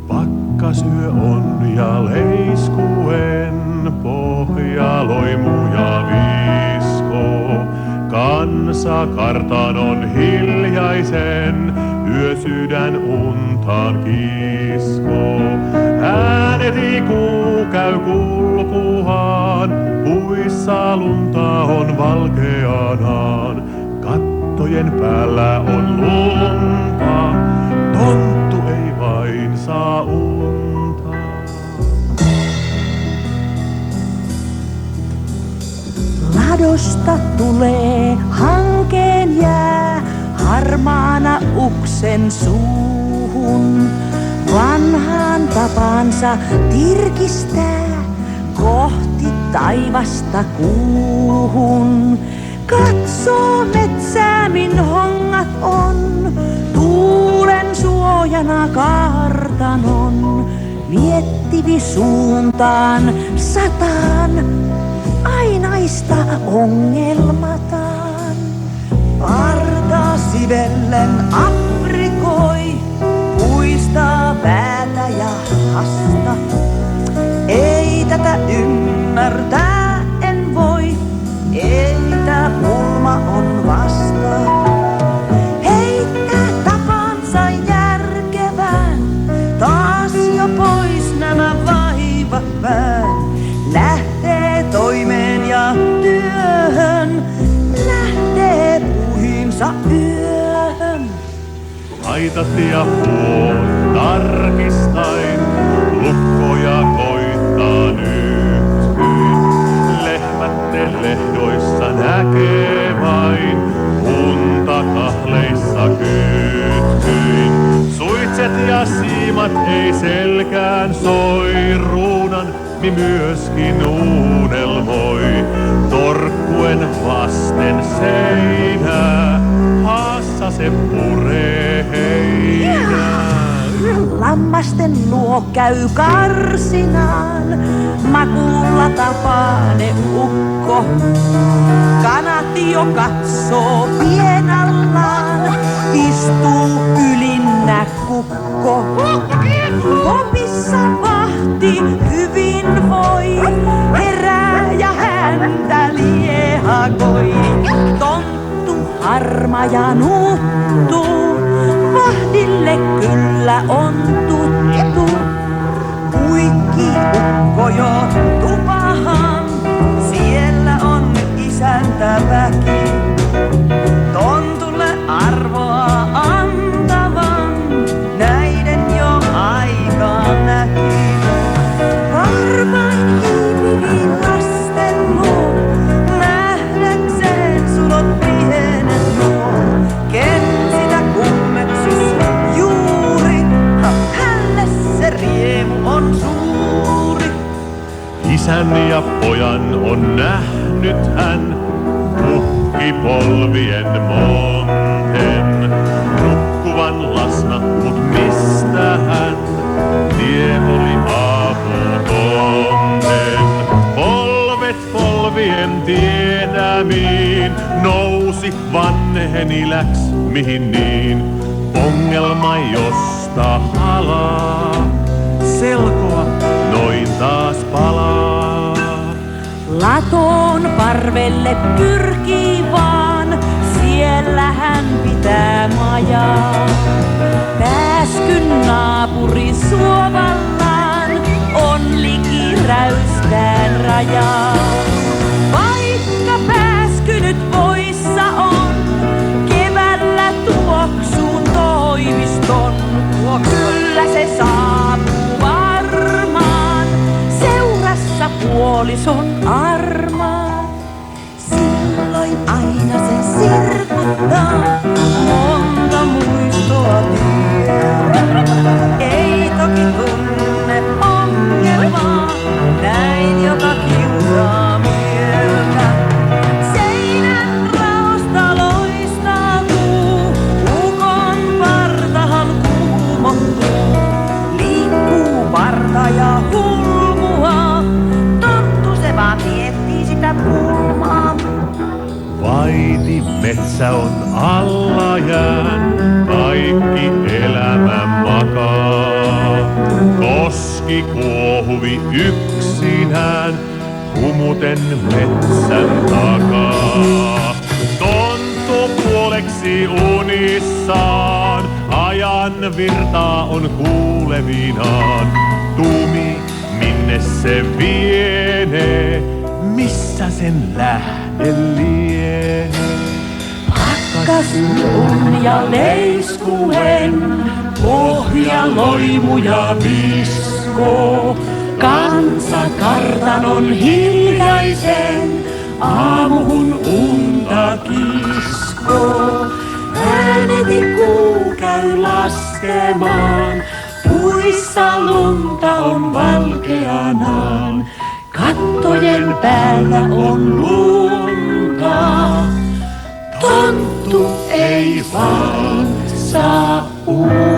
Pakkasyö on ja leiskuen pohjaloimuja viskoo. Kansa kartanon hiljaisen yösydän untaan kiskoo. Ääneti kuu käy kulkuhaan, puissa lunta on valkeanaan. Kattojen päällä on lunta, tonttu ei vain saa unta. Ladosta tulee hankeen jää harmaana uksen suuhun. Vanhaan tapansa tirkistää kohti taivasta kuuhun. Katsoo metsää, min hongat on, tuulen suojana kartanon. Miettivi suuntaan sataan, ainaista ongelmataan. Partaa sivellen aprikoi, puistaa päätä ja hasta. Ei tätä ymmärtää en voi, ei tää pulma on vasta. Heittää tapansa järkevään, taas jo pois nämä vaivat vään. Lähtee toimeen ja työhön, lähtee puihinsa yöhön. Laitat ja huon tarkistain, lukkoja koittaa nytkyin. Lehmätte lehdoissa näkee vain, unta kahleissa kytkyin. Suitset ja siimat ei selkään soi, ruunan mi myöskin unelmoi. Torkkuen vasten seinää, haassa se puree heinää. Lammasten luo käy karsinaan, makuulla tapaa ne ukko. Kanat jo katsoo pienallaan, istuu ylinnä kukko. Kopissa vahti hyvin voi, herää ja häntä liehakoi. Tonttu harma ja nuuttuu, vahdille kyllä on tuttu. Puikki ukko jo tupahan, siellä on isäntä väki. Tontulle arvoa antavan, näiden jo aikaan näki. Harvain hiipiviin lasten luo, nähdäkseen sulot pienet nuo. Ken sitä kummeksis juuri, hänelle se riemu on suuri. Isän ja pojan on nähnyt hän, puhkipolvien monten. Nukkuvan lasna, mut mistä hän, tie oli aamutonten. Polvet polvien tiedämiin, nousi vanheni läks mihin niin. Ongelma josta halaa, selkoa noin taas palaa. Latoon parvelle pyrkii vaan, siellä hän pitää majaa. Pääskyn naapuri suovallaan, on liki räystään rajaa. Vaikka pääsky nyt poissa on, keväällä tuoksuun toimiston. Kyllä se saapuu varmaan, seurassa puolison armaa. Silloin aina se sirkuttaa, monta muistoa tie. Ei toki tunne ongelmaa, näin joka kiusaa mieltä. Seinän raosta loistaa kuu, ukon partahan kuumottuu. Liikkuu parta ja hulmua, tonttu se vaan miettii sitä pulmaa. Äiti metsä on alla jään, kaikki elämä makaa. Koski kuohuvi yksinään, humuten metsän takaa. Tonttu puoleksi unissaan, ajan virtaa on kuulevinaan. Tuumi, minne se vienee, missä sen lähde lienee. Pakkasun ja leiskuen, pohja loimuja viskoo. Kansa kartanon hiljaisen, aamuhun unta kiskoo. Ääneti kuu käy laskemaan, puissa lunta on valkeanaan. Kattojen päällä on lunta, tonttu ei vaan saa uutta.